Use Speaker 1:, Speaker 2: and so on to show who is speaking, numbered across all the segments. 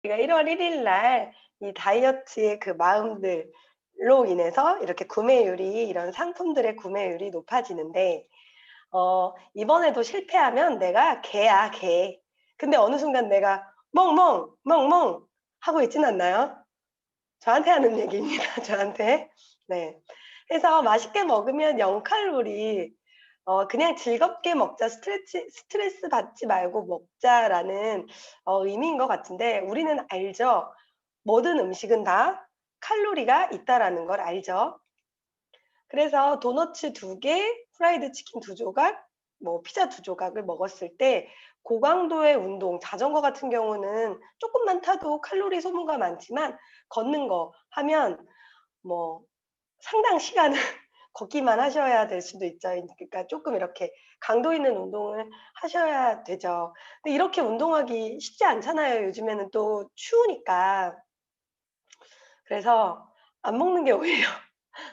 Speaker 1: 우리가 1월 1일 날 이 다이어트의 그 마음들로 인해서 이렇게 구매율이 이런 상품들의 구매율이 높아지는데 이번에도 실패하면 내가 개야, 개. 근데 어느 순간 내가 멍멍, 멍멍 하고 있진 않나요? 저한테 하는 얘기입니다. 저한테. 네. 그래서 맛있게 먹으면 0 칼로리 그냥 즐겁게 먹자, 스트레스 받지 말고 먹자라는 의미인 것 같은데 우리는 알죠. 모든 음식은 다 칼로리가 있다라는 걸 알죠. 그래서 도너츠 2개, 프라이드 치킨 2조각, 뭐 피자 2조각을 먹었을 때 고강도의 운동, 자전거 같은 경우는 쪼끔만 타도 칼로리 소모가 많지만 걷는 거 하면 뭐 상당 시간을 걷기만 하셔야 될 수도 있죠. 그러니까 쪼끔 이렇게 강도 있는 운동을 하셔야 되죠. 근데 이렇게 운동하기 쉽지 않잖아요. 요즘에는 또 추우니까. 그래서 안 먹는 게 오히려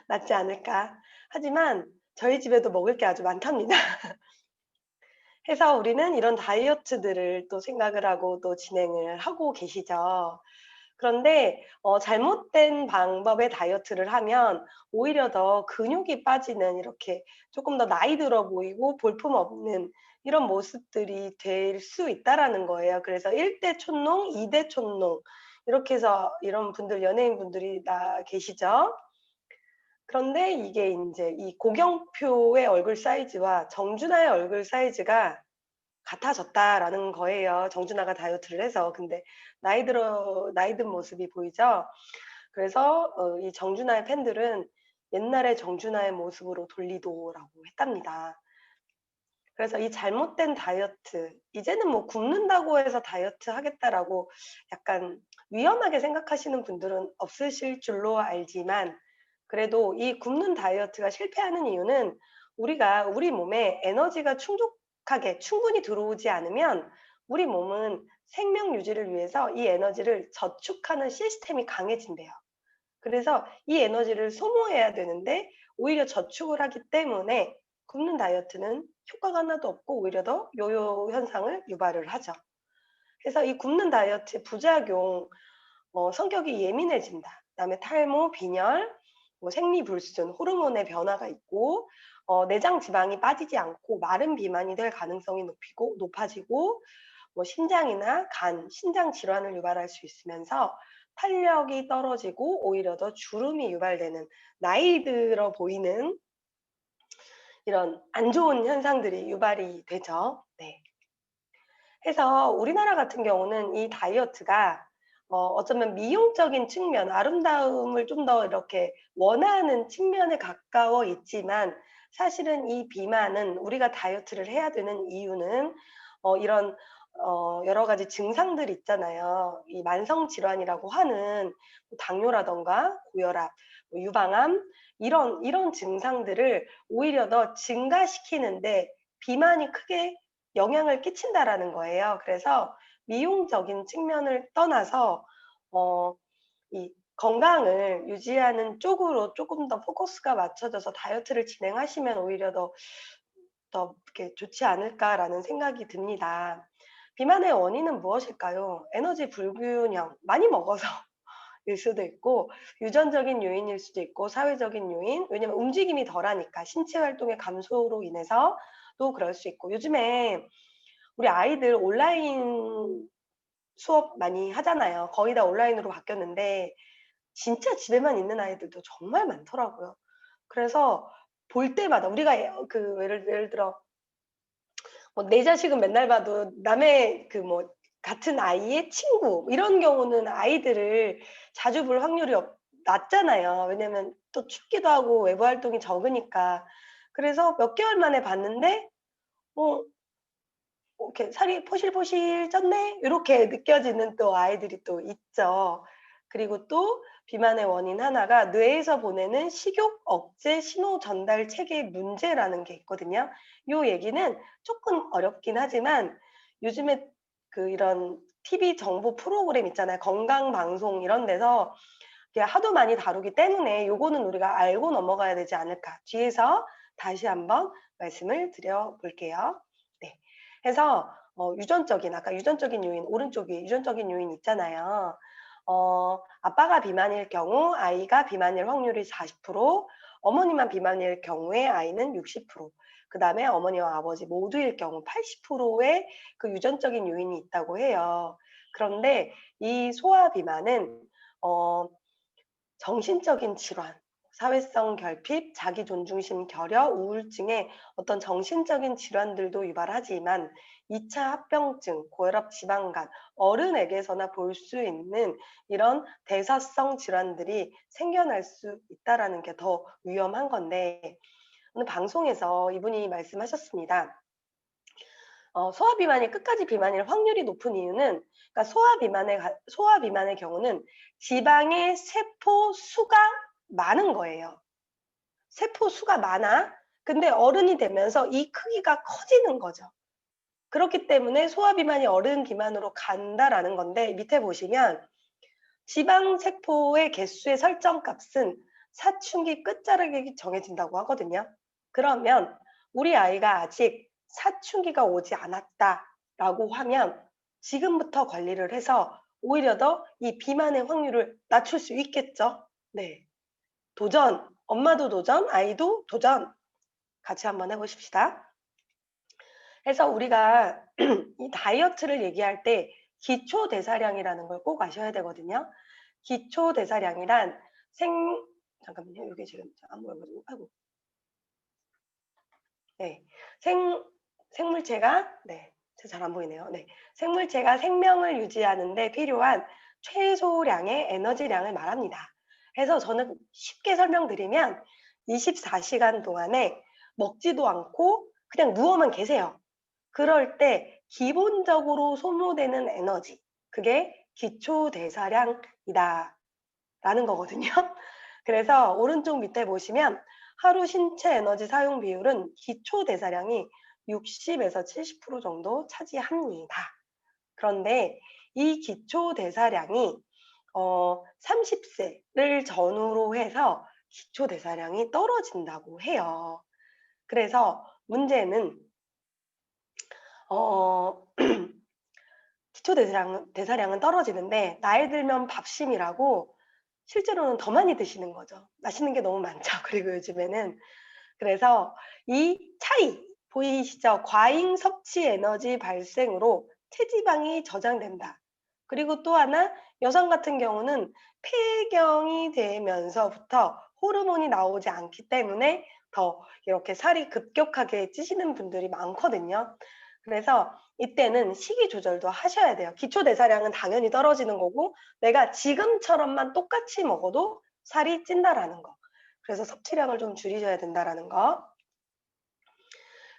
Speaker 1: 낫지 않을까. 하지만 저희 집에도 먹을 게 아주 많답니다. 해서 우리는 이런 다이어트들을 또 생각을 하고 또 진행을 하고 계시죠. 그런데 잘못된 방법의 다이어트를 하면 오히려 더 근육이 빠지는 이렇게 조금 더 나이 들어 보이고 볼품없는 이런 모습들이 될 수 있다라는 거예요. 그래서 1대 촌농, 2대 촌농 이렇게 해서 이런 분들 연예인분들이 다 계시죠. 그런데 이게 인제 이 고경표의 얼굴 사이즈와 정준하의 얼굴 사이즈가 같아졌다라는 거예요, 정준하가 다이어트를 해서. 근데 나이 든 모습이 보이죠? 그래서 이 정준하의 팬들은 "옛날의 정준하의 모습으로 돌리도."라고 했답니다. 그래서 이 잘못된 다이어트, 이제는 뭐 굶는다고 해서 다이어트 하겠다라고 약간 위험하게 생각하시는 분들은 없으실 줄로 알지만 그래도 이 굶는 다이어트가 실패하는 이유는 우리가 우리 몸에 에너지가 충족하게 충분히 들어오지 않으면 우리 몸은 생명 유지를 위해서 이 에너지를 저축하는 시스템이 강해진대요. 그래서 이 에너지를 소모해야 되는데 오히려 저축을 하기 때문에 굶는 다이어트는 효과가 하나도 없고 오히려 더 요요 현상을 유발을 하죠. 그래서 이 굶는 다이어트의 부작용, 성격이 예민해진다. 그다음에 탈모, 빈혈, 뭐 생리불순, 호르몬의 변화가 있고 내장 지방이 빠지지 않고 마른 비만이 될 가능성이 높아지고 뭐 심장이나 간, 신장 질환을 유발할 수 있으면서 탄력이 떨어지고 오히려 더 주름이 유발되는 나이 들어 보이는 이런 안 좋은 현상들이 유발이 되죠. 네. 해서 우리나라 같은 경우는 이 다이어트가 어쩌면 미용적인 측면, 아름다움을 좀 더 이렇게 원하는 측면에 가까워 있지만 사실은 이 비만은 우리가 다이어트를 해야 되는 이유는 이런 여러 가지 증상들 있잖아요. 이 만성 질환이라고 하는 뭐 당뇨라든가 고혈압, 뭐 유방암 이런 증상들을 오히려 더 증가시키는데 비만이 크게 영향을 끼친다라는 거예요. 그래서 미용적인 측면을 떠나서 어 이 건강을 유지하는 쪽으로 쪼끔 더 포커스가 맞춰져서 다이어트를 진행하시면 오히려 더 이렇게 좋지 않을까라는 생각이 듭니다. 비만의 원인은 무엇일까요? 에너지 불균형, 많이 먹어서 일 수도 있고 유전적인 요인일 수도 있고 사회적인 요인, 왜냐면 움직임이 덜하니까 신체 활동의 감소로 인해서도 그럴 수 있고 요즘에 우리 아이들 온라인 수업 많이 하잖아요. 거의 다 온라인으로 바뀌었는데 진짜 집에만 있는 아이들도 정말 많더라고요. 그래서 볼 때마다 우리가 예를 들어 뭐 내 자식은 맨날 봐도 남의 그 뭐 같은 아이의 친구 이런 경우는 아이들을 자주 볼 확률이 낮잖아요. 왜냐면 또 춥기도 하고 외부 활동이 적으니까. 그래서 몇 개월 만에 봤는데 어 이렇게 '살이 포실포실 쪘네.' 요렇게 느껴지는 또 아이들이 또 있죠. 그리고 또 비만의 원인 하나가 뇌에서 보내는 식욕 억제 신호 전달 체계 문제라는 게 있거든요. 요 얘기는 쪼끔 어렵긴 하지만 요즘에 이런 TV 정보 프로그램 있잖아요. 건강 방송 이런 데서 이게 하도 많이 다루기 때문에 요거는 우리가 알고 넘어가야 되지 않을까. 뒤에서 다시 한번 말씀을 드려 볼게요. 네. 해서 유전적인 아까 유전적인 요인 오른쪽 위에 유전적인 요인 있잖아요. 아빠가 비만일 경우 아이가 비만일 확률이 40%, 어머니만 비만일 경우에 아이는 60%, 그다음에 어머니와 아버지 모두일 경우 80%의 그 유전적인 요인이 있다고 해요. 그런데 이 소아 비만은 어 정신적인 질환, 사회성 결핍, 자기 존중심 결여, 우울증의 어떤 정신적인 질환들도 유발하지만 2차 합병증, 고혈압, 지방간, 어른에게서나 볼 수 있는 이런 대사성 질환들이 생겨날 수 있다라는 게 더 위험한 건데 오늘 방송에서 이분이 말씀하셨습니다. 소아 비만이 끝까지 비만일 확률이 높은 이유는 그러니까 소아 비만의 경우는 지방의 세포 수가 많은 거예요. 세포 수가 많아. 근데 어른이 되면서 이 크기가 커지는 거죠. 그렇기 때문에 소아 비만이 어른 비만으로 간다라는 건데 밑에 보시면 지방 세포의 개수의 설정 값은 사춘기 끝자락에 정해진다고 하거든요. 그러면 우리 아이가 아직 사춘기가 오지 않았다라고 하면 지금부터 관리를 해서 오히려 더 이 비만의 확률을 낮출 수 있겠죠. 네. 도전. 엄마도 도전, 아이도 도전. 같이 한번 해 보십시다. 그래서 우리가 이 다이어트를 얘기할 때 기초 대사량이라는 걸 꼭 아셔야 되거든요. 기초 대사량이란 생 잠깐만요. 이게 지금 안 보여 가지고 아이고. 네. 생 생물체가 네. 잘 안 보이네요. 네. 생물체가 생명을 유지하는 데 필요한 최소량의 에너지량을 말합니다. 그래서 저는 쉽게 설명드리면 24시간 동안에 먹지도 않고 그냥 누워만 계세요. 그럴 때 기본적으로 소모되는 에너지, 그게 기초 대사량이다라는 거거든요. 그래서 오른쪽 밑에 보시면 하루 신체 에너지 사용 비율은 기초 대사량이 60에서 70% 정도 차지합니다. 그런데 이 기초 대사량이 30세를 전후로 해서 기초 대사량이 떨어진다고 해요. 그래서 문제는 어 기초 대사량은 떨어지는데 나이 들면 밥심이라고 실제로는 더 많이 드시는 거죠. 맛있는 게 너무 많죠. 그리고 요즘에는. 그래서 이 차이 보이시죠? 과잉 섭취 에너지 발생으로 체지방이 저장된다. 그리고 또 하나 여성 같은 경우는 폐경이 되면서부터 호르몬이 나오지 않기 때문에 더 이렇게 살이 급격하게 찌시는 분들이 많거든요. 그래서 이때는 식이 조절도 하셔야 돼요. 기초 대사량은 당연히 떨어지는 거고 내가 지금처럼만 똑같이 먹어도 살이 찐다라는 거. 그래서 섭취량을 좀 줄이셔야 된다라는 거.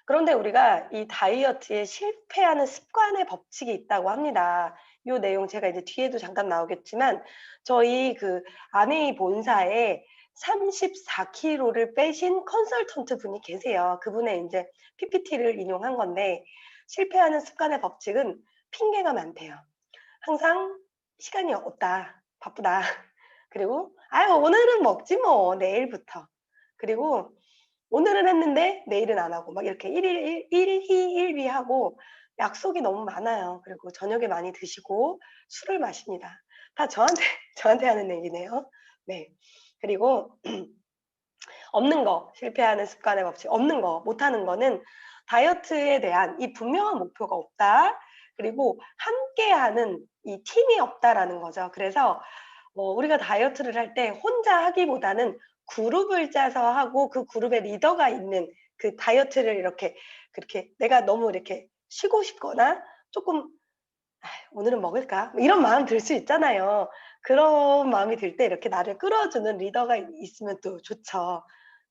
Speaker 1: 그런데 우리가 이 다이어트에 실패하는 습관의 법칙이 있다고 합니다. 요 내용 제가 이제 뒤에도 잠깐 나오겠지만 저희 그 아메이 본사에 34kg를 빼신 컨설턴트 분이 계세요. 그분의 인제 PPT를 인용한 건데 실패하는 습관의 법칙은 핑계가 많대요. 항상 "시간이 없다. 바쁘다." 그리고 "아유 오늘은 먹지 뭐 내일부터." 그리고 오늘은 했는데 내일은 안 하고 막 이렇게 일희일비하고 약속이 너무 많아요. 그리고 저녁에 많이 드시고 술을 마십니다. 다 저한테 저한테 하는 얘기네요. 네. 그리고 없는 거, 실패하는 습관의 법칙, 없는 거, 못하는 거는 다이어트에 대한 이 분명한 목표가 없다. 그리고 함께하는 이 팀이 없다라는 거죠. 그래서 우리가 다이어트를 할 때 혼자 하기보다는 그룹을 짜서 하고 그 그룹의 리더가 있는 그 다이어트를 이렇게 그렇게 내가 너무 이렇게 쉬고 싶거나 조금 '오늘은 먹을까?' 뭐 이런 마음 들 수 있잖아요. 그런 마음이 들 때 이렇게 나를 끌어주는 리더가 있으면 또 좋죠.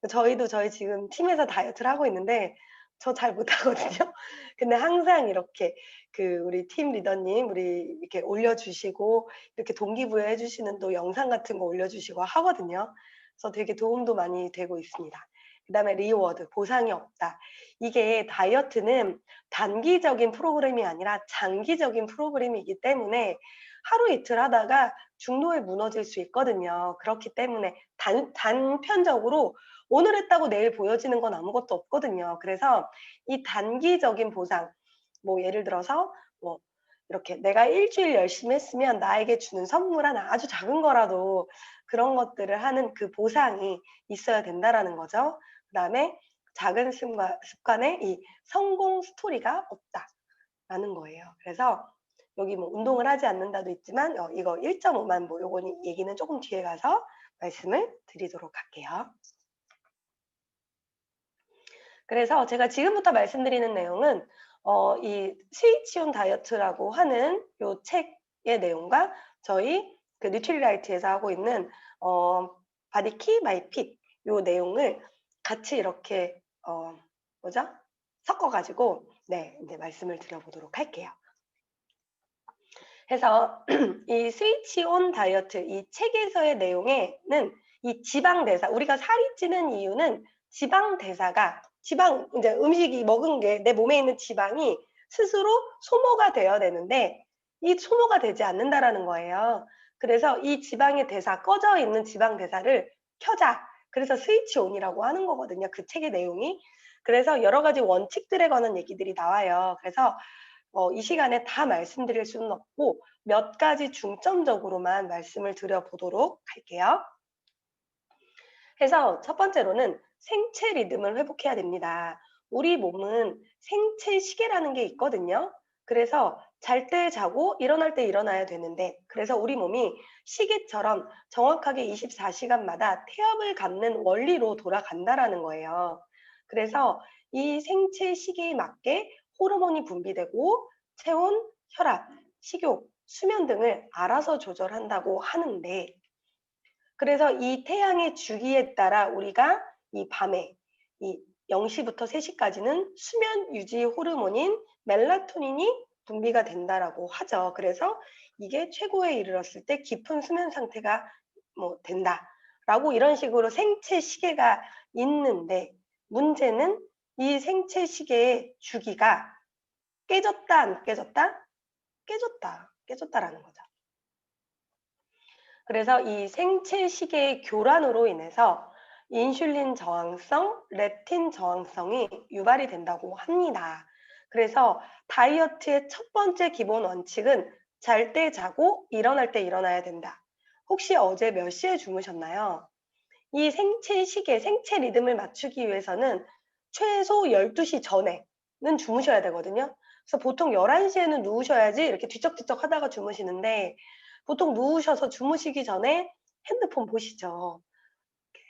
Speaker 1: 저희도 저희 지금 팀에서 다이어트를 하고 있는데 저 잘 못하거든요. 근데 항상 이렇게 그 우리 팀 리더님 우리 이렇게 올려주시고 이렇게 동기부여해 주시는 또 영상 같은 거 올려주시고 하거든요. 그래서 되게 도움도 많이 되고 있습니다. 그다음에 리워드, 보상이 없다. 이게 다이어트는 단기적인 프로그램이 아니라 장기적인 프로그램이기 때문에 하루 이틀 하다가 중도에 무너질 수 있거든요. 그렇기 때문에 단편적으로 오늘 했다고 내일 보여지는 건 아무것도 없거든요. 그래서 이 단기적인 보상, 뭐 예를 들어서 뭐 이렇게 내가 일주일 열심히 했으면 나에게 주는 선물 하나 아주 작은 거라도 그런 것들을 하는 그 보상이 있어야 된다라는 거죠. 그다음에 작은 습관에 이 성공 스토리가 없다라는 거예요. 그래서 여기 뭐 운동을 하지 않는다도 있지만 이거 1.5만 보 요거는 얘기는 조금 뒤에 가서 말씀을 드리도록 할게요. 그래서 제가 지금부터 말씀드리는 내용은 이 스위치 온 다이어트라고 하는 요 책의 내용과 저희 그 뉴트리라이트에서 하고 있는 어 바디 키 마이 핏 요 내용을 같이 이렇게 뭐죠? 섞어 가지고 네 인제 말씀을 드려 보도록 할게요. 해서 이 스위치 온 다이어트 이 책에서의 내용에는 이 지방 대사 우리가 살이 찌는 이유는 지방 대사가 지방 인제 음식이 먹은 게 내 몸에 있는 지방이 스스로 소모가 되어야 되는데 이 소모가 되지 않는다라는 거예요. 그래서 이 지방의 대사 꺼져 있는 지방 대사를 켜자. 그래서 스위치 온이라고 하는 거거든요, 그 책의 내용이. 그래서 여러 가지 원칙들에 관한 얘기들이 나와요. 그래서 이 시간에 다 말씀드릴 수는 없고 몇 가지 중점적으로만 말씀을 드려 보도록 할게요. 그래서 첫 번째로는 생체 리듬을 회복해야 됩니다. 우리 몸은 생체 시계라는 게 있거든요. 그래서 잘 때 자고 일어날 때 일어나야 되는데 그래서 우리 몸이 시계처럼 정확하게 24시간마다 태엽을 갖는 원리로 돌아간다라는 거예요. 그래서 이 생체 시계에 맞게 호르몬이 분비되고 체온, 혈압, 식욕, 수면 등을 알아서 조절한다고 하는데 그래서 이 태양의 주기에 따라 우리가 이 밤에 이 0시부터 3시까지는 수면 유지 호르몬인 멜라토닌이 분비가 된다라고 하죠. 그래서 이게 최고에 이르렀을 때 깊은 수면 상태가 뭐 된다라고 이런 식으로 생체 시계가 있는데 문제는 이 생체 시계의 주기가 깨졌다 안 깨졌다? 깨졌다. 깨졌다라는 거죠. 그래서 이 생체 시계의 교란으로 인해서 인슐린 저항성, 렙틴 저항성이 유발이 된다고 합니다. 그래서 다이어트의 첫 번째 기본 원칙은 잘 때 자고 일어날 때 일어나야 된다. 혹시 어제 몇 시에 주무셨나요? 이 생체 시계, 생체 리듬을 맞추기 위해서는 최소 12시 전에는 주무셔야 되거든요. 그래서 보통 11시에는 누우셔야지 이렇게 뒤척뒤척 하다가 주무시는데 보통 누우셔서 주무시기 전에 핸드폰 보시죠.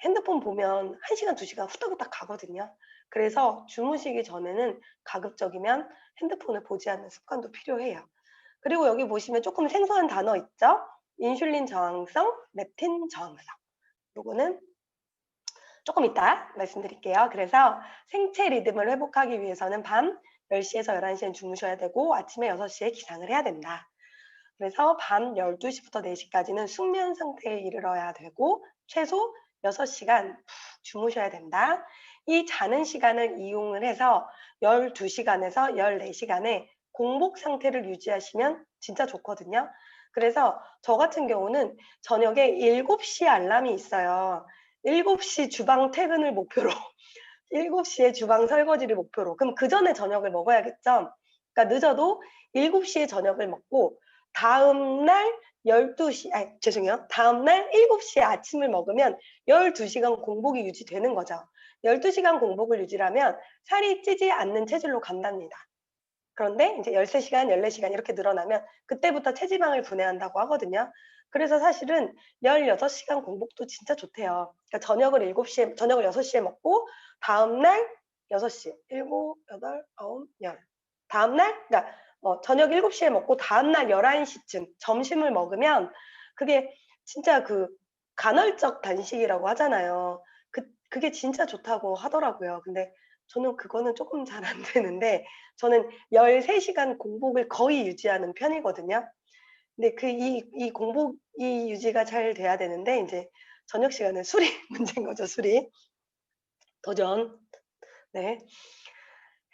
Speaker 1: 핸드폰 보면 1시간, 2시간 후딱후딱 가거든요. 그래서 주무시기 전에는 가급적이면 핸드폰을 보지 않는 습관도 필요해요. 그리고 여기 보시면 조금 생소한 단어 있죠? 인슐린 저항성, 렙틴 저항성. 요거는 조금 이따 말씀드릴게요. 그래서 생체 리듬을 회복하기 위해서는 밤 10시에서 11시엔 주무셔야 되고 아침에 6시에 기상을 해야 된다. 그래서 밤 12시부터 4시까지는 숙면 상태에 이르러야 되고 최소 6시간 푹 주무셔야 된다. 이 자는 시간을 이용을 해서 12시간에서 14시간의 공복 상태를 유지하시면 진짜 좋거든요. 그래서 저 같은 경우는 저녁에 7시 알람이 있어요. 7시 주방 퇴근을 목표로 7시에 주방 설거지를 목표로. 그럼 그 전에 저녁을 먹어야겠죠? 그러니까 늦어도 7시에 저녁을 먹고 다음날 12시 아니 죄송해요. 다음날 7시에 아침을 먹으면 12시간 공복이 유지되는 거죠. 12시간 공복을 유지하면 살이 찌지 않는 체질로 간답니다. 그런데 이제 13시간, 14시간 이렇게 늘어나면 그때부터 체지방을 분해한다고 하거든요. 그래서 사실은 16시간 공복도 진짜 좋대요. 그러니까 저녁을 6시에 먹고 다음날 6시, 7, 8, 9, 10. 다음날 그러니까 저녁 7시에 먹고 다음날 11시쯤 점심을 먹으면 그게 진짜 그 간헐적 단식이라고 하잖아요. 그게 진짜 좋다고 하더라고요. 근데 저는 그거는 조금 잘 안 되는데 저는 13시간 공복을 거의 유지하는 편이거든요. 근데 이 공복이 유지가 잘 돼야 되는데 인제 저녁 시간에 술이 문제인 거죠, 술이. 도전. 네.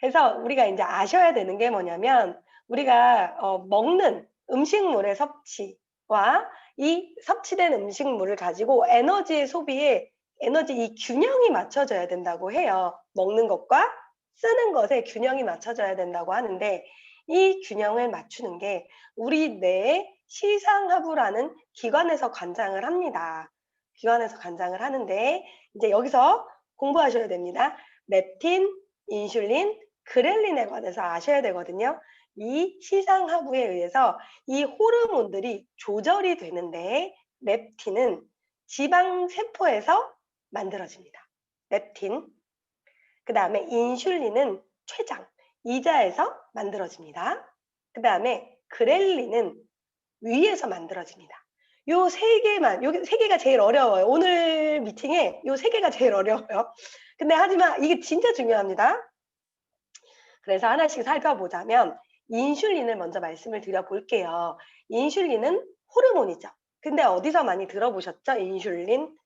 Speaker 1: 그래서 우리가 인제 아셔야 되는 게 뭐냐면 우리가 먹는 음식물의 섭취와 이 섭취된 음식물을 가지고 에너지의 소비에 에너지 이 균형이 맞춰져야 된다고 해요. 먹는 것과 쓰는 것의 균형이 맞춰져야 된다고 하는데 이 균형을 맞추는 게 우리 뇌의 시상하부라는 기관에서 관장을 합니다. 기관에서 관장을 하는데 이제 여기서 공부하셔야 됩니다. 렙틴, 인슐린, 그렐린에 관해서 아셔야 되거든요. 이 시상하부에 의해서 이 호르몬들이 조절이 되는데 렙틴은 지방 세포에서 만들어집니다. 렙틴. 그 다음에 인슐린은 췌장, 이자에서 만들어집니다. 그 다음에 그렐린은 위에서 만들어집니다. 요 세 개만, 요 세 개가 제일 어려워요. 오늘 미팅에 요 세 개가 제일 어려워요. 근데 하지만 이게 진짜 중요합니다. 그래서 하나씩 살펴보자면 인슐린을 먼저 말씀을 드려볼게요. 인슐린은 호르몬이죠. 근데 어디서 많이 들어보셨죠? 인슐린.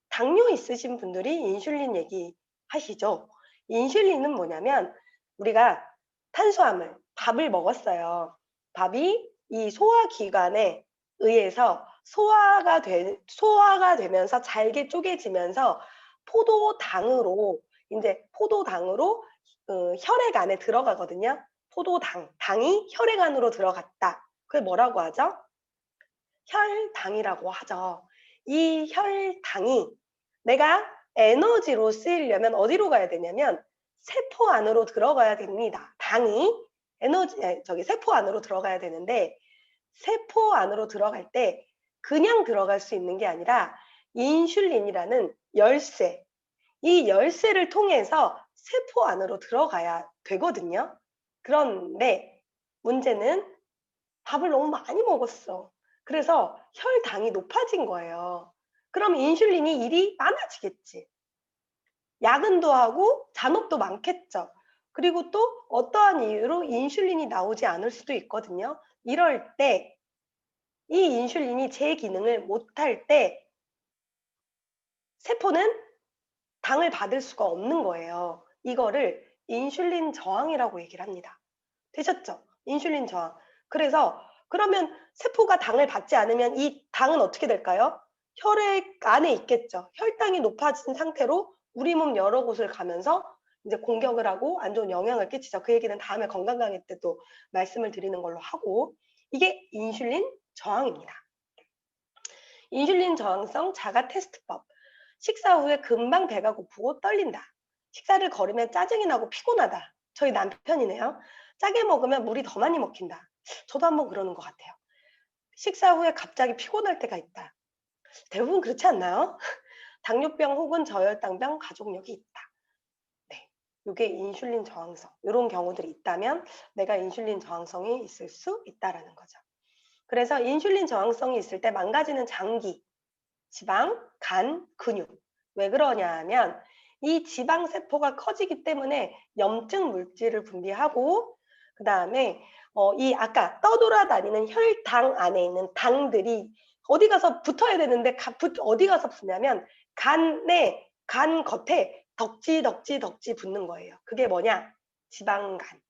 Speaker 1: 당뇨 있으신 분들이 인슐린 얘기하시죠. 인슐린은 뭐냐면 우리가 탄수화물, 밥을 먹었어요. 밥이 이 소화기관에 의해서 소화가 되면서 잘게 쪼개지면서 포도당으로 이제 포도당으로 혈액 안에 들어가거든요. 당이 혈액 안으로 들어갔다. 그게 뭐라고 하죠? 혈당이라고 하죠. 이 혈당이 내가 에너지로 쓰이려면 어디로 가야 되냐면 세포 안으로 들어가야 됩니다. 당이 세포 안으로 들어가야 되는데 세포 안으로 들어갈 때 그냥 들어갈 수 있는 게 아니라 인슐린이라는 열쇠, 이 열쇠를 통해서 세포 안으로 들어가야 되거든요. 그런데 문제는 밥을 너무 많이 먹었어. 그래서 혈당이 높아진 거예요. 그럼 인슐린이 일이 많아지겠지. 야근도 하고 잔업도 많겠죠. 그리고 또 어떠한 이유로 인슐린이 나오지 않을 수도 있거든요. 이럴 때 이 인슐린이 제 기능을 못할 때 세포는 당을 받을 수가 없는 거예요. 이거를 인슐린 저항이라고 얘기를 합니다. 되셨죠? 인슐린 저항. 그래서 그러면 세포가 당을 받지 않으면 이 당은 어떻게 될까요? 혈액 안에 있겠죠. 혈당이 높아진 상태로 우리 몸 여러 곳을 가면서 이제 공격을 하고 안 좋은 영향을 끼치죠. 그 얘기는 다음에 건강 강의 때 또 말씀을 드리는 걸로 하고 이게 인슐린 저항입니다. 인슐린 저항성 자가 테스트법. 식사 후에 금방 배가 고프고 떨린다. 식사를 거르면 짜증이 나고 피곤하다. 저희 남편이네요. 짜게 먹으면 물이 더 많이 먹힌다. 저도 한번 그러는 것 같아요. 식사 후에 갑자기 피곤할 때가 있다. 대부분 그렇지 않나요? 당뇨병 혹은 저혈당병 가족력이 있다. 네, 이게 인슐린 저항성. 이런 경우들이 있다면 내가 인슐린 저항성이 있을 수 있다라는 거죠. 그래서 인슐린 저항성이 있을 때 망가지는 장기, 지방, 간, 근육. 왜 그러냐 하면 이 지방 세포가 커지기 때문에 염증 물질을 분비하고 그 다음에 이 아까 떠돌아다니는 혈당 안에 있는 당들이 어디 가서 붙어야 되는데 어디 가서 붙냐면 간 겉에 덕지 붙는 거예요. 그게 뭐냐? 지방간.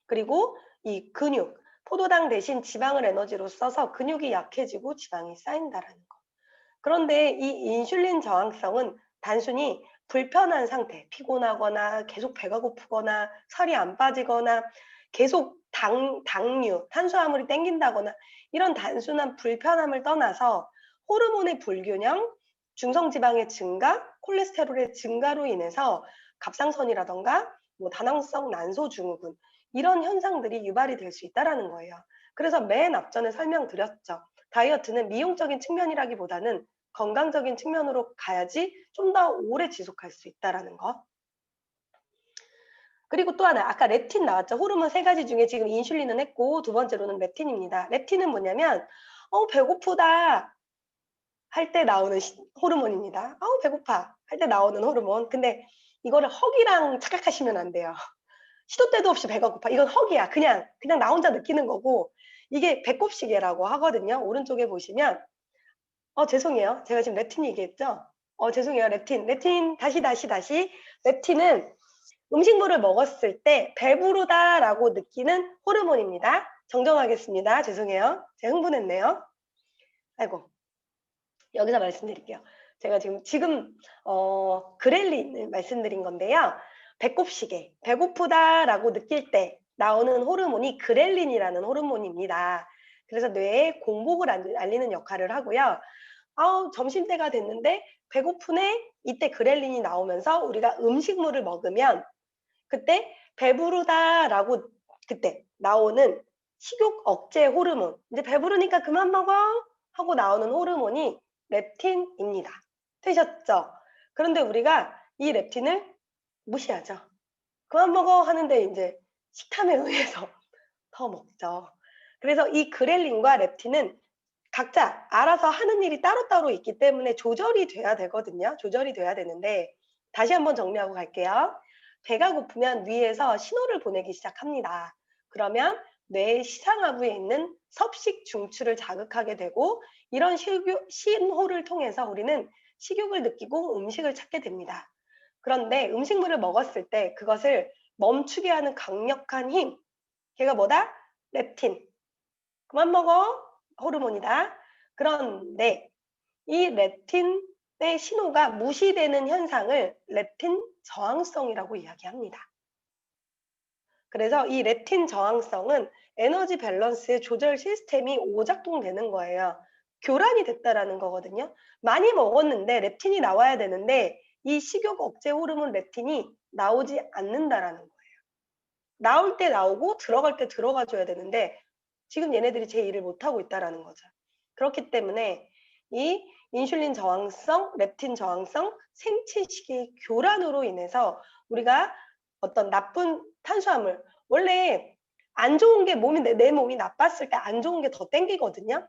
Speaker 1: 그리고 이 근육, 포도당 대신 지방을 에너지로 써서 근육이 약해지고 지방이 쌓인다라는 거. 그런데 이 인슐린 저항성은 단순히 불편한 상태, 피곤하거나 계속 배가 고프거나 살이 안 빠지거나 계속 당류, 탄수화물이 땡긴다거나 이런 단순한 불편함을 떠나서 호르몬의 불균형, 중성지방의 증가, 콜레스테롤의 증가로 인해서 갑상선이라던가 뭐 다낭성 난소 증후군 이런 현상들이 유발이 될 수 있다는 거예요. 그래서 맨 앞전에 설명드렸죠. 다이어트는 미용적인 측면이라기보다는 건강적인 측면으로 가야지 좀 더 오래 지속할 수 있다는 거. 그리고 또 하나 아까 렙틴 나왔죠. 호르몬 세 가지 중에 지금 인슐린은 했고 두 번째로는 렙틴입니다. 렙틴은 뭐냐면 배고프다 할 때 나오는 호르몬입니다. 배고파 할 때 나오는 호르몬. 근데 이거를 허기랑 착각하시면 안 돼요. 시도 때도 없이 배가 고파. 이건 허기야. 그냥 나 혼자 느끼는 거고 이게 배꼽시계라고 하거든요. 오른쪽에 보시면 죄송해요. 제가 지금 렙틴 얘기했죠? 죄송해요. 렙틴 다시. 렙틴은 음식물을 먹었을 때 배부르다라고 느끼는 호르몬입니다. 정정하겠습니다. 죄송해요. 제가 흥분했네요. 아이고. 여기서 말씀드릴게요. 제가 지금 그렐린을 말씀드린 건데요. 배꼽시계, 배고프다라고 느낄 때 나오는 호르몬이 그렐린이라는 호르몬입니다. 그래서 뇌에 공복을 알리는 역할을 하고요. 점심때가 됐는데 배고프네? 이때 그렐린이 나오면서 우리가 음식물을 먹으면 그때 배부르다라고 그때 나오는 식욕 억제 호르몬, 이제 배부르니까 그만 먹어 하고 나오는 호르몬이 렙틴입니다. 되셨죠? 그런데 우리가 이 렙틴을 무시하죠. 그만 먹어 하는데 이제 식탐에 의해서 더 먹죠. 그래서 이 그렐린과 렙틴은 각자 알아서 하는 일이 따로따로 있기 때문에 조절이 돼야 되거든요. 조절이 돼야 되는데 다시 한번 정리하고 갈게요. 배가 고프면 뇌에서 신호를 보내기 시작합니다. 그러면 뇌의 시상하부에 있는 섭식 중추를 자극하게 되고 이런 신호를 통해서 우리는 식욕을 느끼고 음식을 찾게 됩니다. 그런데 음식물을 먹었을 때 그것을 멈추게 하는 강력한 힘, 걔가 뭐다? 렙틴. 그만 먹어. 호르몬이다. 그런데 이 렙틴의 신호가 무시되는 현상을 렙틴 저항성이라고 이야기합니다. 그래서 이 렙틴 저항성은 에너지 밸런스의 조절 시스템이 오작동되는 거예요. 교란이 됐다라는 거거든요. 많이 먹었는데 렙틴이 나와야 되는데 이 식욕 억제 호르몬 렙틴이 나오지 않는다라는 거예요. 나올 때 나오고 들어갈 때 들어가 줘야 되는데 지금 얘네들이 제 일을 못하고 있다라는 거죠. 그렇기 때문에 이 인슐린 저항성, 렙틴 저항성, 생체 시계 교란으로 인해서 우리가 어떤 나쁜 탄수화물, 원래 안 좋은 게 내 몸이 나빴을 때 안 좋은 게 더 땡기거든요.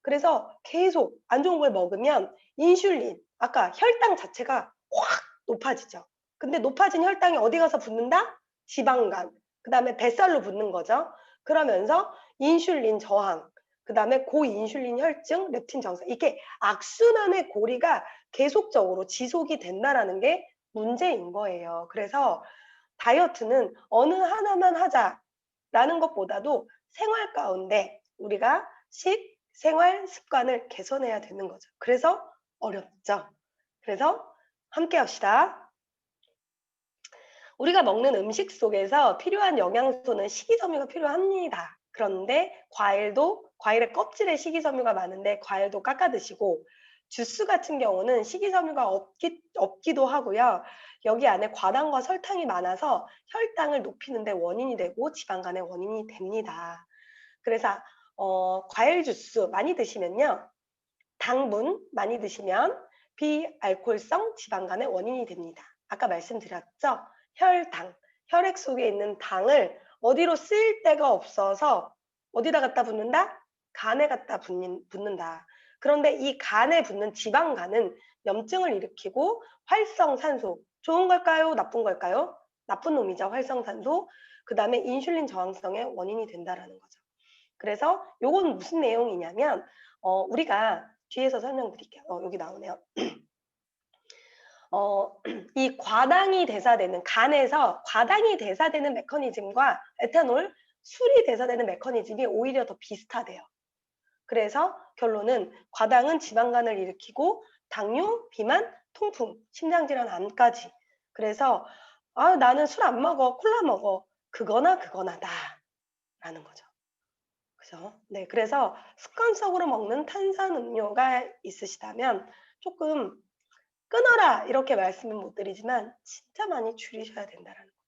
Speaker 1: 그래서 계속 안 좋은 걸 먹으면 인슐린, 아까 혈당 자체가 확 높아지죠. 근데 높아진 혈당이 어디 가서 붙는다? 지방간, 그다음에 뱃살로 붙는 거죠. 그러면서 인슐린 저항, 그다음에 고인슐린 혈증, 렙틴 정상, 이렇게 악순환의 고리가 계속적으로 지속이 된다라는 게 문제인 거예요. 그래서 다이어트는 어느 하나만 하자라는 것보다도 생활 가운데 우리가 생활 습관을 개선해야 되는 거죠. 그래서 어렵죠. 그래서 함께 합시다. 우리가 먹는 음식 속에서 필요한 영양소는 식이섬유가 필요합니다. 그런데 과일의 껍질에 식이섬유가 많은데 과일도 깎아 드시고 주스 같은 경우는 식이섬유가 없기도 하고요. 여기 안에 과당과 설탕이 많아서 혈당을 높이는 데 원인이 되고 지방간의 원인이 됩니다. 그래서 과일 주스 많이 드시면요. 당분 많이 드시면 비알코올성 지방간의 원인이 됩니다. 아까 말씀드렸죠? 혈당, 혈액 속에 있는 당을 어디로 쓸 데가 없어서 어디다 갖다 붓는다? 간에 갖다 붓는다. 그런데 이 간에 붙는 지방간은 염증을 일으키고 활성산소, 좋은 걸까요? 나쁜 걸까요? 나쁜 놈이죠. 활성산소. 그 다음에 인슐린 저항성의 원인이 된다라는 거죠. 그래서 요건 무슨 내용이냐면 우리가 뒤에서 설명드릴게요. 여기 나오네요. 이 과당이 대사되는 간에서 과당이 대사되는 메커니즘과 에탄올, 술이 대사되는 메커니즘이 오히려 더 비슷하대요. 그래서 결론은 과당은 지방간을 일으키고 당뇨, 비만, 통풍, 심장질환, 암까지. 그래서 나는 술 안 먹어, 콜라 먹어. 그거나 그거나다 라는 거죠. 그죠? 네, 그래서 습관적으로 먹는 탄산음료가 있으시다면 조금 끊어라 이렇게 말씀은 못 드리지만 진짜 많이 줄이셔야 된다라는 거죠.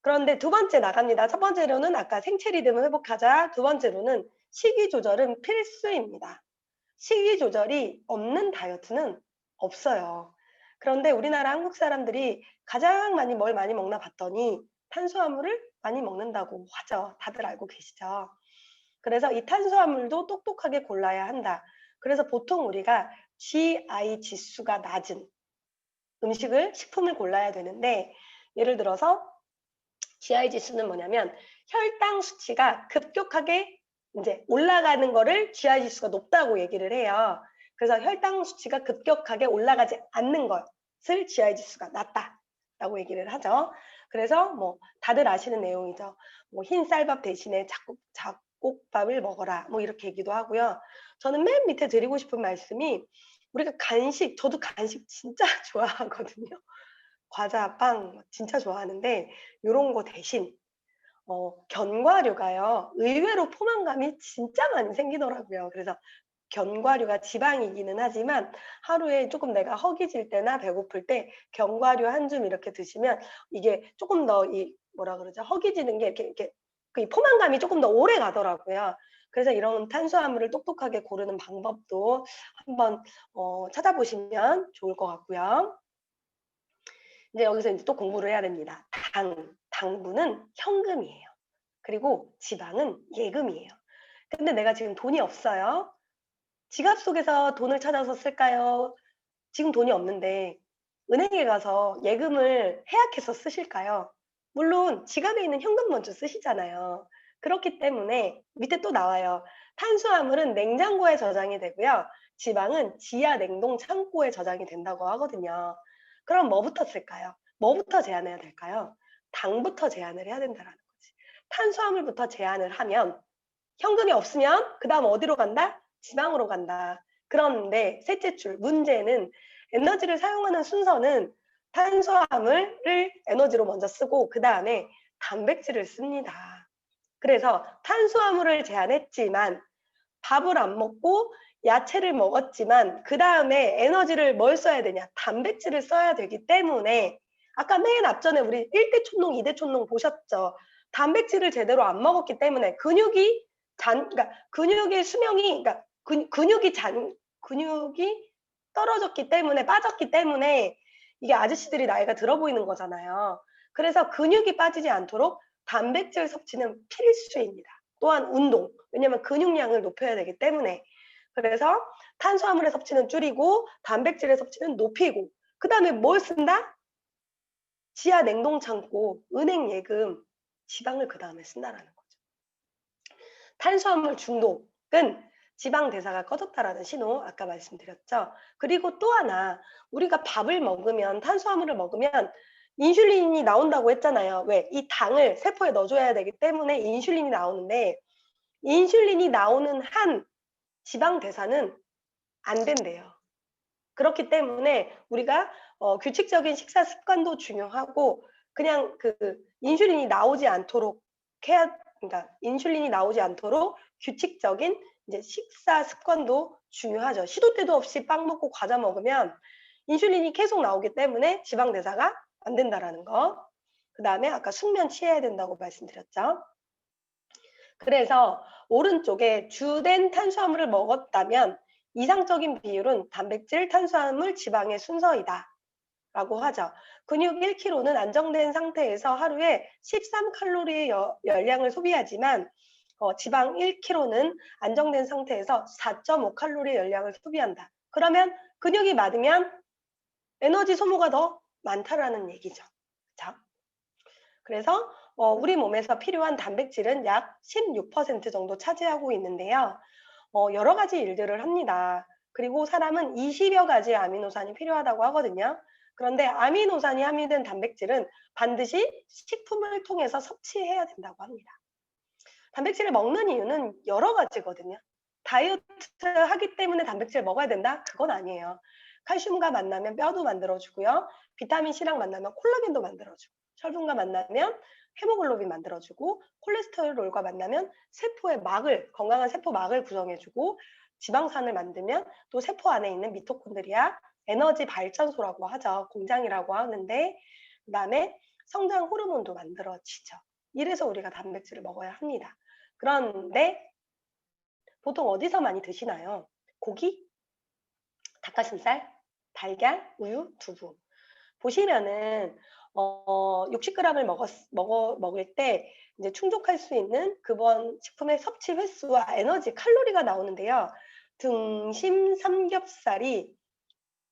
Speaker 1: 그런데 두 번째 나갑니다. 첫 번째로는 아까 생체 리듬을 회복하자. 두 번째로는 식이 조절은 필수입니다. 식이 조절이 없는 다이어트는 없어요. 그런데 우리나라 한국 사람들이 가장 뭘 많이 먹나 봤더니 탄수화물을 많이 먹는다고 하죠. 다들 알고 계시죠? 그래서 이 탄수화물도 똑똑하게 골라야 한다. 그래서 보통 우리가 GI 지수가 낮은 식품을 골라야 되는데 예를 들어서 GI 지수는 뭐냐면 혈당 수치가 급격하게 이제 올라가는 거를 GI 지수가 높다고 얘기를 해요. 그래서 혈당 수치가 급격하게 올라가지 않는 것을 GI 지수가 낮다라고 얘기를 하죠. 그래서 다들 아시는 내용이죠. 흰 쌀밥 대신에 잡곡밥을 먹어라. 이렇게 얘기도 하고요. 저는 맨 밑에 드리고 싶은 말씀이 우리가 저도 간식 진짜 좋아하거든요. 과자, 빵 진짜 좋아하는데 요런 거 대신 견과류가요. 의외로 포만감이 진짜 많이 생기더라고요. 그래서 견과류가 지방이기는 하지만 하루에 조금 내가 허기질 때나 배고플 때 견과류 한 줌 이렇게 드시면 이게 조금 더 이 뭐라 그러죠? 허기지는 게 이렇게 그 이 포만감이 조금 더 오래 가더라고요. 그래서 이런 탄수화물을 똑똑하게 고르는 방법도 한번 찾아보시면 좋을 것 같고요. 이제 여기서 인제 또 공부를 해야 됩니다. 당분은 현금이에요. 그리고 지방은 예금이에요. 근데 내가 지금 돈이 없어요. 지갑 속에서 돈을 찾아서 쓸까요? 지금 돈이 없는데 은행에 가서 예금을 해약해서 쓰실까요? 물론 지갑에 있는 현금 먼저 쓰시잖아요. 그렇기 때문에 밑에 또 나와요. 탄수화물은 냉장고에 저장이 되고요. 지방은 지하 냉동 창고에 저장이 된다고 하거든요. 그럼 뭐부터 쓸까요? 뭐부터 제한해야 될까요? 당부터 제한을 해야 된다라는 거지. 탄수화물부터 제한을 하면 현금이 없으면 그다음 어디로 간다? 지방으로 간다. 그런데 셋째 줄 문제는 에너지를 사용하는 순서는 탄수화물을 에너지로 먼저 쓰고 그다음에 단백질을 씁니다. 그래서 탄수화물을 제한했지만 밥을 안 먹고 야채를 먹었지만 그다음에 에너지를 뭘 써야 되냐? 단백질을 써야 되기 때문에 아까 맨 앞전에 우리 1대 촌농, 2대 촌농 보셨죠? 단백질을 제대로 안 먹었기 때문에 그러니까 근육의 수명이 그러니까 근육이 떨어졌기 때문에 빠졌기 때문에 이게 아저씨들이 나이가 들어 보이는 거잖아요. 그래서 근육이 빠지지 않도록 단백질 섭취는 필수입니다. 또한 운동. 왜냐하면 근육량을 높여야 되기 때문에. 그래서 탄수화물의 섭취는 줄이고 단백질의 섭취는 높이고 그다음에 뭘 쓴다? 지하 냉동 창고, 은행 예금, 지방을 그다음에 쓴다라는 거죠. 탄수화물 중독은 지방 대사가 꺼졌다라는 신호 아까 말씀드렸죠. 그리고 또 하나 우리가 밥을 먹으면 탄수화물을 먹으면 인슐린이 나온다고 했잖아요. 왜? 이 당을 세포에 넣어줘야 되기 때문에 인슐린이 나오는데 인슐린이 나오는 한 지방 대사는 안 된대요. 그렇기 때문에 우리가 규칙적인 식사 습관도 중요하고 그냥 그 인슐린이 나오지 않도록 해야 그러니까 인슐린이 나오지 않도록 규칙적인 이제 식사 습관도 중요하죠. 시도 때도 없이 빵 먹고 과자 먹으면 인슐린이 계속 나오기 때문에 지방 대사가 안 된다라는 거. 그다음에 아까 숙면 취해야 된다고 말씀드렸죠. 그래서 오른쪽에 주된 탄수화물을 먹었다면 이상적인 비율은 단백질, 탄수화물, 지방의 순서이다. 라고 하죠. 근육 1kg는 안정된 상태에서 하루에 13칼로리의 열량을 소비하지만 지방 1kg는 안정된 상태에서 4.5칼로리의 열량을 소비한다. 그러면 근육이 많으면 에너지 소모가 더 많다라는 얘기죠. 자, 그래서 우리 몸에서 필요한 단백질은 약 16% 정도 차지하고 있는데요. 여러 가지 일들을 합니다. 그리고 사람은 20여 가지 아미노산이 필요하다고 하거든요. 그런데 아미노산이 함유된 단백질은 반드시 식품을 통해서 섭취해야 된다고 합니다. 단백질을 먹는 이유는 여러 가지거든요. 다이어트 하기 때문에 단백질을 먹어야 된다? 그건 아니에요. 칼슘과 만나면 뼈도 만들어주고요. 비타민 C랑 만나면 콜라겐도 만들어주고, 철분과 만나면 헤모글로빈 만들어주고, 콜레스테롤과 만나면 세포의 막을, 건강한 세포 막을 구성해주고, 지방산을 만들면 또 세포 안에 있는 미토콘드리아, 에너지 발전소라고 하죠. 공장이라고 하는데, 그 다음에 성장 호르몬도 만들어지죠. 이래서 우리가 단백질을 먹어야 합니다. 그런데 보통 어디서 많이 드시나요? 고기, 닭가슴살, 달걀, 우유, 두부. 보시면은 60g을 먹을 때 이제 충족할 수 있는 그번 식품의 섭취 횟수와 에너지 칼로리가 나오는데요. 등심 삼겹살이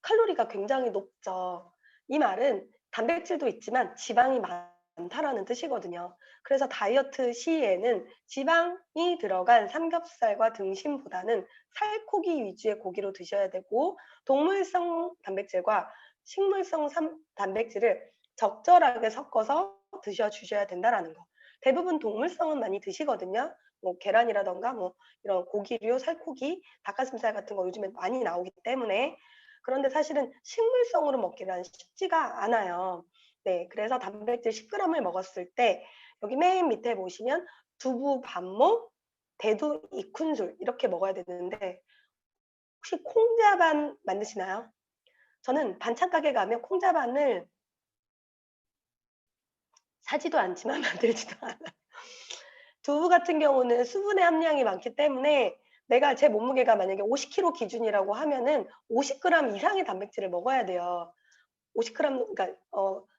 Speaker 1: 칼로리가 굉장히 높죠. 이 말은 단백질도 있지만 지방이 많다라는 뜻이거든요. 그래서 다이어트 시에는 지방이 들어간 삼겹살과 등심보다는 살코기 위주의 고기로 드셔야 되고 동물성 단백질과 식물성 단백질을 적절하게 섞어서 드셔 주셔야 된다라는 거. 대부분 동물성은 많이 드시거든요. 뭐 계란이라던가 뭐 이런 고기류, 살코기, 닭가슴살 같은 거 요즘에 많이 나오기 때문에 그런데 사실은 식물성으로 먹기는 쉽지가 않아요. 네, 그래서 단백질 10g을 먹었을 때 여기 맨 밑에 보시면 두부 반모, 대두 이쿤술 이렇게 먹어야 되는데 혹시 콩자반 만드시나요? 저는 반찬 가게 가면 콩자반을 사지도 않지만 만들지도 않아요. 두부 같은 경우는 수분의 함량이 많기 때문에 내가 제 몸무게가 만약에 50kg 기준이라고 하면은 50g 이상의 단백질을 먹어야 돼요. 50g 그러니까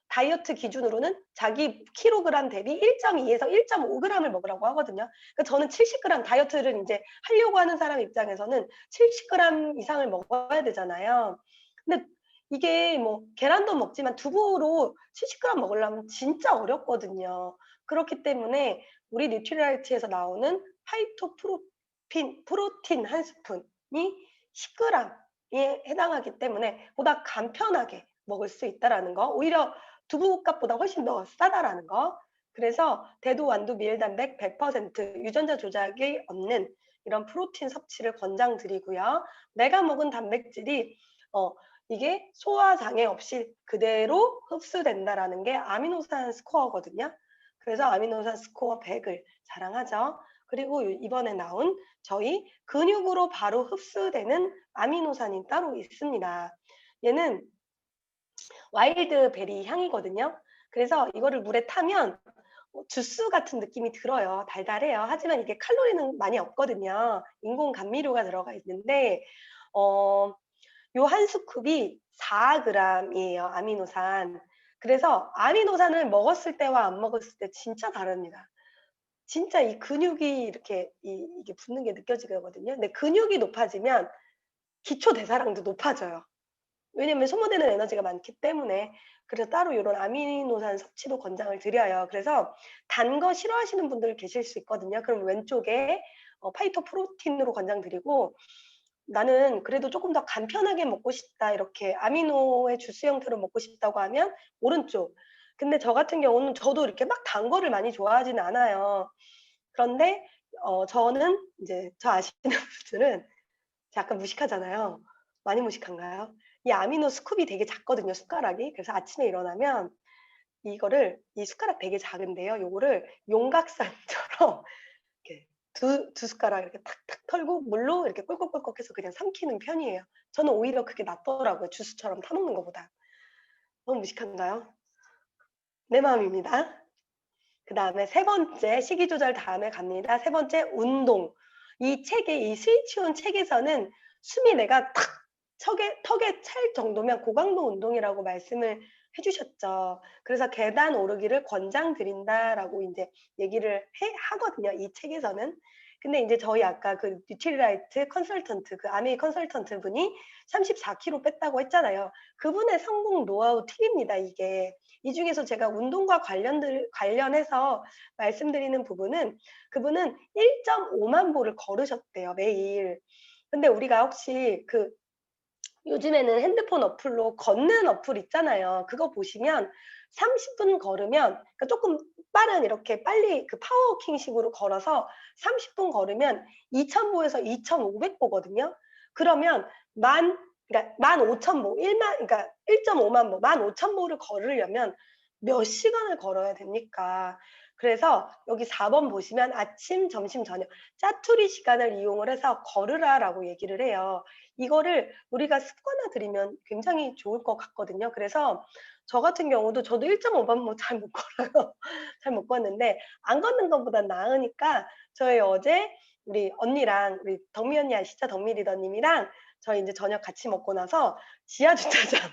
Speaker 1: 다이어트 기준으로는 자기 킬로그램 대비 1.2에서 1.5g을 먹으라고 하거든요. 그러니까 저는 70g 다이어트를 인제 하려고 하는 사람 입장에서는 70g 이상을 먹어야 되잖아요. 근데 이게 뭐 계란도 먹지만 두부로 70g 먹으려면 진짜 어렵거든요. 그렇기 때문에 우리 뉴트리라이트에서 나오는 프로틴 한 스푼이 10g에 해당하기 때문에 보다 간편하게 먹을 수 있다라는 거. 오히려 두부값보다 훨씬 더 싸다라는 거. 그래서 대두, 완두, 밀단백 100% 유전자 조작이 없는 이런 프로틴 섭취를 권장드리고요. 내가 먹은 단백질이 어 이게 소화 장애 없이 그대로 흡수된다라는 게 아미노산 스코어거든요. 그래서 아미노산 스코어 100을 자랑하죠. 그리고 이번에 나온 저희 근육으로 바로 흡수되는 아미노산이 따로 있습니다. 얘는 와일드 베리 향이거든요. 그래서 이거를 물에 타면 주스 같은 느낌이 들어요. 달달해요. 하지만 이게 칼로리는 많이 없거든요. 인공 감미료가 들어가 있는데 어 요 한 스쿱이 4g이에요, 아미노산. 그래서 아미노산을 먹었을 때와 안 먹었을 때 진짜 다릅니다. 진짜 이 근육이 이렇게 이게 붙는 게 느껴지거든요. 근데 근육이 높아지면 기초 대사량도 높아져요. 왜냐면 소모되는 에너지가 많기 때문에. 그래서 따로 요런 아미노산 섭취도 권장을 드려요. 그래서 단 거 싫어하시는 분들 계실 수 있거든요. 그럼 왼쪽에 파이토 프로틴으로 권장드리고 나는 그래도 조금 더 간편하게 먹고 싶다 이렇게 아미노의 주스 형태로 먹고 싶다고 하면 오른쪽. 근데 저 같은 경우는 저도 이렇게 막 단 거를 많이 좋아하지는 않아요. 그런데 저는 이제 저 아시는 분들은 약간 무식하잖아요. 많이 무식한가요? 이 아미노 스쿱이 되게 작거든요, 숟가락이. 그래서 아침에 일어나면 이거를 이 숟가락 되게 작은데요. 요거를 용각산처럼 이렇게 두 숟가락 이렇게 탁탁 털고 물로 이렇게 꿀꺽꿀꺽 해서 그냥 삼키는 편이에요. 저는 오히려 그게 낫더라고요, 주스처럼 타 먹는 것보다. 너무 무식한가요? 내 마음입니다. 그다음에 세 번째 식이 조절 다음에 갑니다. 세 번째 운동. 이 책에 이 스위치온 책에서는 숨이 내가 탁 턱에 찰 정도면 고강도 운동이라고 말씀을 해 주셨죠. 그래서 "계단 오르기를 권장드린다."라고 인제 얘기를 하거든요, 이 책에서는. 근데 인제 저희 아까 그 뉴트리라이트 컨설턴트 그 아메이 컨설턴트 분이 34kg 뺐다고 했잖아요. 그분의 성공 노하우 팁입니다, 이게. 이 중에서 제가 운동과 관련해서 말씀드리는 부분은 그분은 1.5만 보를 걸으셨대요, 매일. 근데 우리가 혹시 그 요즘에는 핸드폰 어플로 걷는 어플 있잖아요. 그거 보시면 30분 걸으면 그러니까 쪼끔 빠른 이렇게 빨리 그 파워워킹식으로 걸어서 30분 걸으면 2,000 보에서 2,500 보거든요. 그러면 만 그러니까 15,000 보, 1만 그러니까 1.5만 보, 15,000 보를 걸으려면 몇 시간을 걸어야 됩니까? 그래서 여기 4번 보시면 "아침, 점심, 저녁 짜투리 시간을 이용을 해서 걸으라."라고 얘기를 해요. 이거를 우리가 습관화들이면 굉장히 좋을 것 같거든요. 그래서 저 같은 경우도 저도 1.5만 보 잘 못 걸어요. 잘 못 걷는데 안 걷는 것보단 나으니까 저희 어제 우리 언니랑 우리 덕미 언니 아시죠? 덕미 리더님이랑 저희 인제 저녁 같이 먹고 나서 지하 주차장은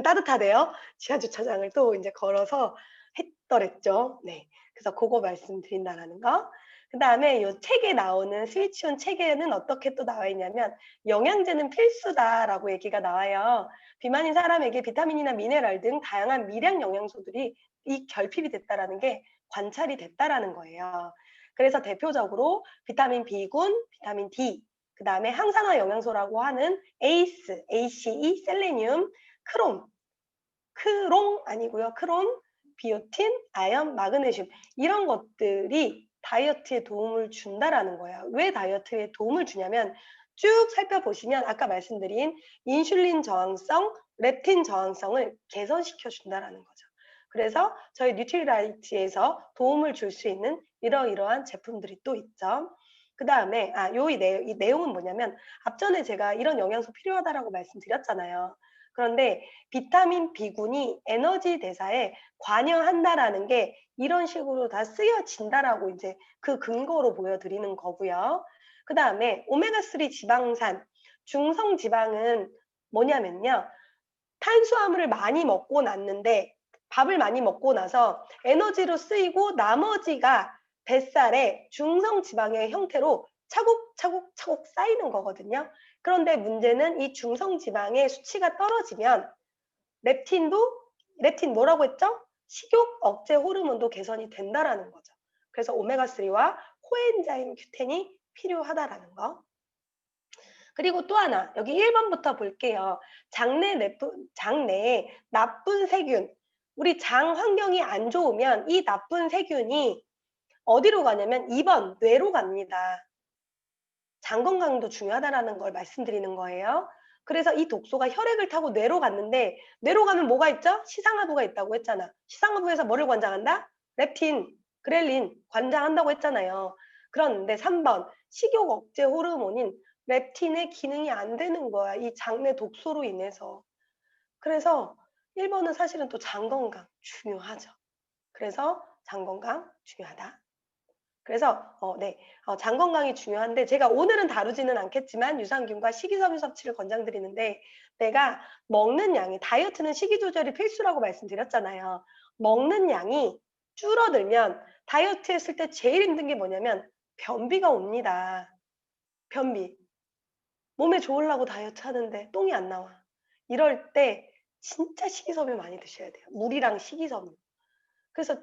Speaker 1: 따뜻하대요. 지하 주차장을 또 인제 걸어서 했더랬죠. 네. 그래서 고거 말씀드린다라는 거. 그다음에 요 책에 나오는 스위치온 책에는 어떻게 또 나와 있냐면 "영양제는 필수다."라고 얘기가 나와요. 비만인 사람에게 비타민이나 미네랄 등 다양한 미량 영양소들이 결핍이 됐다라는 게 관찰이 됐다라는 거예요. 그래서 대표적으로 비타민 B군, 비타민 D, 그다음에 항산화 영양소라고 하는 에이스, ACE, 셀레늄, 크롬, 크롱 아니고요. 크롬, 비오틴, 아연, 마그네슘 이런 것들이 다이어트에 도움을 준다라는 거예요. 왜 다이어트에 도움을 주냐면 쭉 살펴보시면 아까 말씀드린 인슐린 저항성, 렙틴 저항성을 개선시켜 준다라는 거죠. 그래서 저희 뉴트리라이트에서 도움을 줄 수 있는 이러이러한 제품들이 또 있죠. 그다음에 이 내용은 뭐냐면 앞전에 제가 이런 영양소 필요하다라고 말씀드렸잖아요. 그런데 비타민 B군이 에너지 대사에 관여한다라는 게 이런 식으로 다 쓰여진다라고 이제 그 근거로 보여드리는 거고요. 그다음에 오메가3 지방산, 중성 지방은 뭐냐면요. 탄수화물을 많이 먹고 났는데 밥을 많이 먹고 나서 에너지로 쓰이고 나머지가 뱃살에 중성 지방의 형태로 차곡차곡차곡 쌓이는 거거든요. 그런데 문제는 이 중성 지방의 수치가 떨어지면 렙틴 뭐라고 했죠? 식욕 억제 호르몬도 개선이 된다라는 거죠. 그래서 오메가3와 코엔자임 Q10이 필요하다라는 거. 그리고 또 하나, 여기 1번부터 볼게요. 장내에 나쁜 세균, 우리 장 환경이 안 좋으면 이 나쁜 세균이 어디로 가냐면 2번, 뇌로 갑니다. 장 건강도 중요하다라는 걸 말씀드리는 거예요. 그래서 이 독소가 혈액을 타고 뇌로 갔는데, 뇌로 가면 뭐가 있죠? 시상하부가 있다고 했잖아. 시상하부에서 뭐를 관장한다? 렙틴, 그렐린 관장한다고 했잖아요. 그런데 3번, 식욕 억제 호르몬인 렙틴의 기능이 안 되는 거야. 이 장내 독소로 인해서. 그래서 1번은 사실은 또 장 건강 중요하죠. 그래서 장 건강 중요하다. 그래서 장 건강이 중요한데 제가 오늘은 다루지는 않겠지만 유산균과 식이섬유 섭취를 권장드리는데 내가 먹는 양이 다이어트는 식이 조절이 필수라고 말씀드렸잖아요. 먹는 양이 줄어들면 다이어트 했을 때 제일 힘든 게 뭐냐면 변비가 옵니다. 변비. 몸에 좋으려고 다이어트 하는데 똥이 안 나와. 이럴 때 진짜 식이섬유 많이 드셔야 돼요. 물이랑 식이섬유. 그래서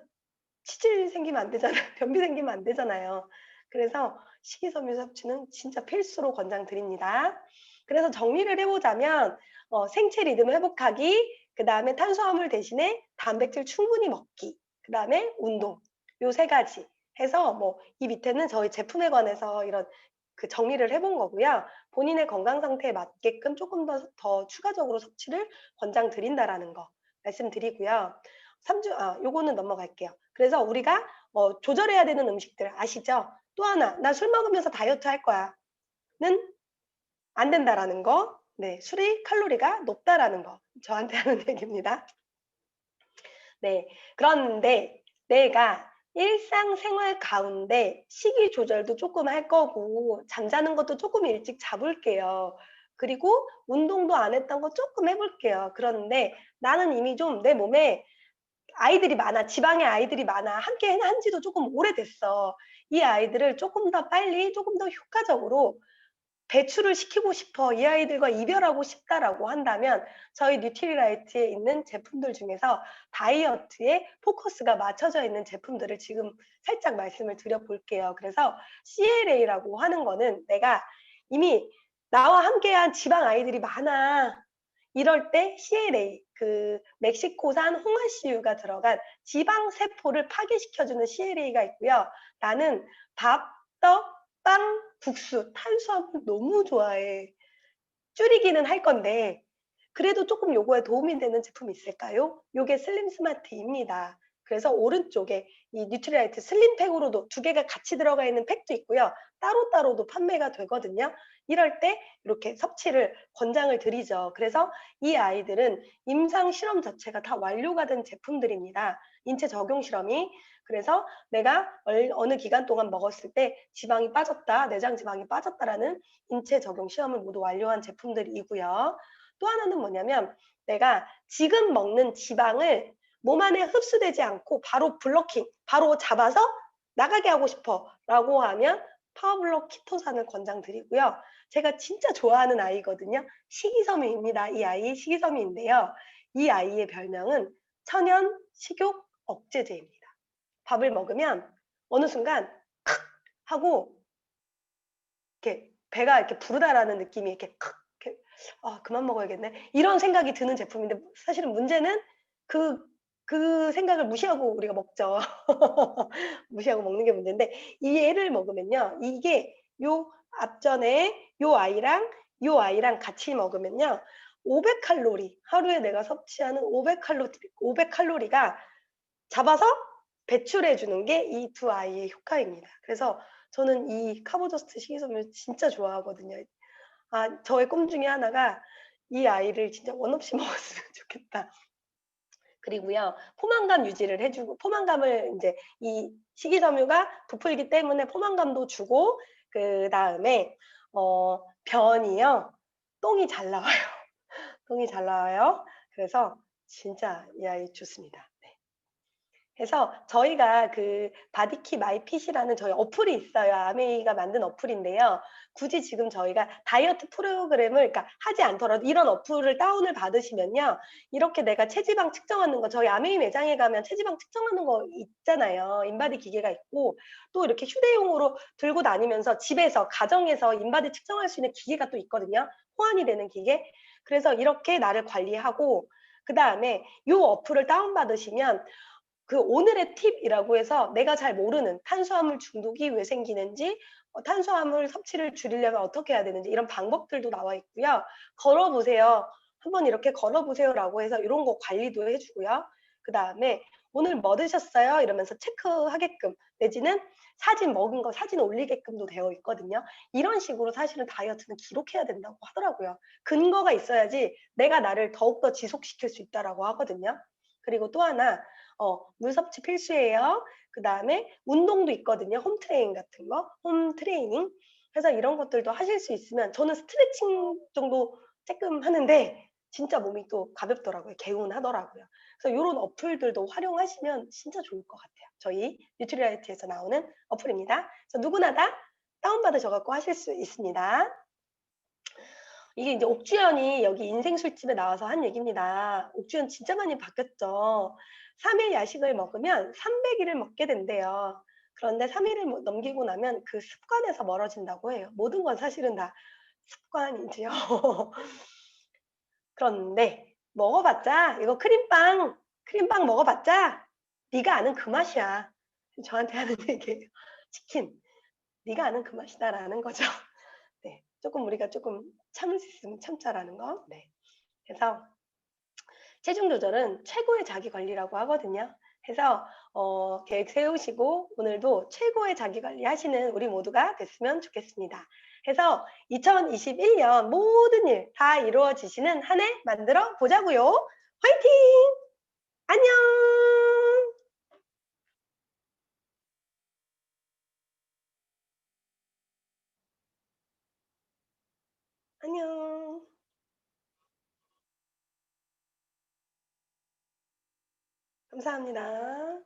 Speaker 1: 치질 생기면 안 되잖아요. 변비 생기면 안 되잖아요. 그래서 식이섬유 섭취는 진짜 필수로 권장드립니다. 그래서 정리를 해보자면 생체 리듬 회복하기, 그 다음에 탄수화물 대신에 단백질 충분히 먹기, 그 다음에 운동, 요 세 가지 해서 이 밑에는 저희 제품에 관해서 이런 그 정리를 해본 거고요. 본인의 건강 상태에 맞게끔 조금 더 추가적으로 섭취를 권장드린다라는 거 말씀드리고요. 요거는 넘어갈게요. 그래서 우리가 조절해야 되는 음식들 아시죠? 또 하나, 나 술 먹으면서 다이어트 할 거야. 는 안 된다라는 거. 네, 술이 칼로리가 높다라는 거. 저한테 하는 얘기입니다. 네, 그런데 내가 일상생활 가운데 식이 조절도 조금 할 거고 잠자는 것도 조금 일찍 잡을게요. 그리고 운동도 안 했던 거 조금 해볼게요. 그런데 나는 이미 좀 내 몸에 아이들이 많아. 지방에 아이들이 많아. 함께 한 지도 조금 오래됐어. 이 아이들을 조금 더 빨리, 조금 더 효과적으로 배출을 시키고 싶어. 이 아이들과 이별하고 싶다라고 한다면 저희 뉴트리라이트에 있는 제품들 중에서 다이어트에 포커스가 맞춰져 있는 제품들을 지금 살짝 말씀을 드려볼게요. 그래서 CLA라고 하는 거는 내가 이미 나와 함께한 지방 아이들이 많아. 이럴 때 CLA, 그 멕시코산 홍화씨유가 들어간 지방 세포를 파괴시켜주는 CLA가 있고요. 나는 밥, 떡, 빵, 국수, 탄수화물 너무 좋아해. 줄이기는 할 건데 그래도 조금 요거에 도움이 되는 제품이 있을까요? 요게 슬림 스마트입니다. 그래서 오른쪽에 이 뉴트리라이트 슬림팩으로도 두 개가 같이 들어가 있는 팩도 있고요. 따로따로도 판매가 되거든요. 이럴 때 이렇게 섭취를 권장을 드리죠. 그래서 이 아이들은 임상 실험 자체가 다 완료가 된 제품들입니다. 인체 적용 실험이. 그래서 내가 어느 기간 동안 먹었을 때 지방이 빠졌다, 내장 지방이 빠졌다라는 인체 적용 시험을 모두 완료한 제품들이고요. 또 하나는 뭐냐면 내가 지금 먹는 지방을 몸 안에 흡수되지 않고 바로 블러킹, 바로 잡아서 나가게 하고 싶어 라고 하면 파워블록 키토산을 권장드리고요. 제가 진짜 좋아하는 아이거든요. 식이섬유입니다. 이 아이 식이섬유인데요. 이 아이의 별명은 천연 식욕 억제제입니다. 밥을 먹으면 어느 순간 칵 하고 이렇게 배가 이렇게 부르다라는 느낌이 이렇게 칵 이렇게 그만 먹어야겠네. 이런 생각이 드는 제품인데 사실은 문제는 그 생각을 무시하고 우리가 먹죠. 무시하고 먹는 게 문제인데 이 애를 먹으면요. 이게 요 앞전에 요 아이랑 같이 먹으면요. 500칼로리, 하루에 내가 섭취하는 500칼로리가 잡아서 배출해 주는 게 이 두 아이의 효과입니다. 그래서 저는 이 카보저스트 식이섬유 진짜 좋아하거든요. 저의 꿈 중에 하나가 이 아이를 진짜 원 없이 먹었으면 좋겠다. 그리고요. 포만감 유지를 해 주고, 포만감을 인제 이 식이섬유가 부풀기 때문에 포만감도 주고, 그다음에 변이요. 똥이 잘 나와요. 똥이 잘 나와요. 그래서 진짜 이 아이 좋습니다. 네. 그래서 저희가 그 바디키 마이핏이라는 저희 어플이 있어요. 아메이가 만든 어플인데요. 굳이 지금 저희가 다이어트 프로그램을, 그러니까 하지 않더라도 이런 어플을 다운을 받으시면요. 이렇게 내가 체지방 측정하는 거, 저희 아메이 매장에 가면 체지방 측정하는 거 있잖아요. 인바디 기계가 있고, 또 이렇게 휴대용으로 들고 다니면서 집에서 가정에서 인바디 측정할 수 있는 기계가 또 있거든요. 호환이 되는 기계. 그래서 이렇게 나를 관리하고, 그다음에 요 어플을 다운 받으시면 그 오늘의 팁이라고 해서 내가 잘 모르는 탄수화물 중독이 왜 생기는지, 탄수화물 섭취를 줄이려면 어떻게 해야 되는지, 이런 방법들도 나와 있고요. 걸어 보세요. 한번 이렇게 걸어 보세요라고 해서 이런 거 관리도 해 주고요. 그다음에 "오늘 뭐 드셨어요?" 이러면서 체크하게끔, 내지는 사진, 먹은 거 사진 올리게끔도 되어 있거든요. 이런 식으로 사실은 다이어트는 기록해야 된다고 하더라고요. 근거가 있어야지 내가 나를 더욱더 지속시킬 수 있다라고 하거든요. 그리고 또 하나, 물 섭취 필수예요. 그다음에 운동도 있거든요. 홈 트레이닝 같은 거, 홈 트레이닝. 그래서 이런 것들도 하실 수 있으면, 저는 스트레칭 정도 쪼끔 하는데 진짜 몸이 또 가볍더라고요. 개운하더라고요. 그래서 요런 어플들도 활용하시면 진짜 좋을 것 같아요. 저희 뉴트리라이트에서 나오는 어플입니다. 그래서 누구나 다 다운받으셔 갖고 하실 수 있습니다. 이게 인제 옥주현이 여기 인생 술집에 나와서 한 얘기입니다. 옥주현 진짜 많이 바뀌었죠. 3일 야식을 먹으면 300 일을 먹게 된대요. 그런데 3 일을 넘기고 나면 그 습관에서 멀어진다고 해요. 모든 건 사실은 다 습관이지요. 그런데 먹어 봤자 이거 크림빵 먹어 봤자 네가 아는 그 맛이야. 저한테 하는 얘기예요. 치킨. 네가 아는 그 맛이다라는 거죠. 네. 쪼끔 우리가 쪼끔 참을 수 있으면 참자라는 거. 네. 그래서 체중 조절은 최고의 자기 관리라고 하거든요. 그래서 계획 세우시고 오늘도 최고의 자기 관리 하시는 우리 모두가 됐으면 좋겠습니다. 그래서 2021년 모든 일 다 이루어지시는 한 해 만들어 보자고요. 화이팅! 안녕. 안녕. 감사합니다.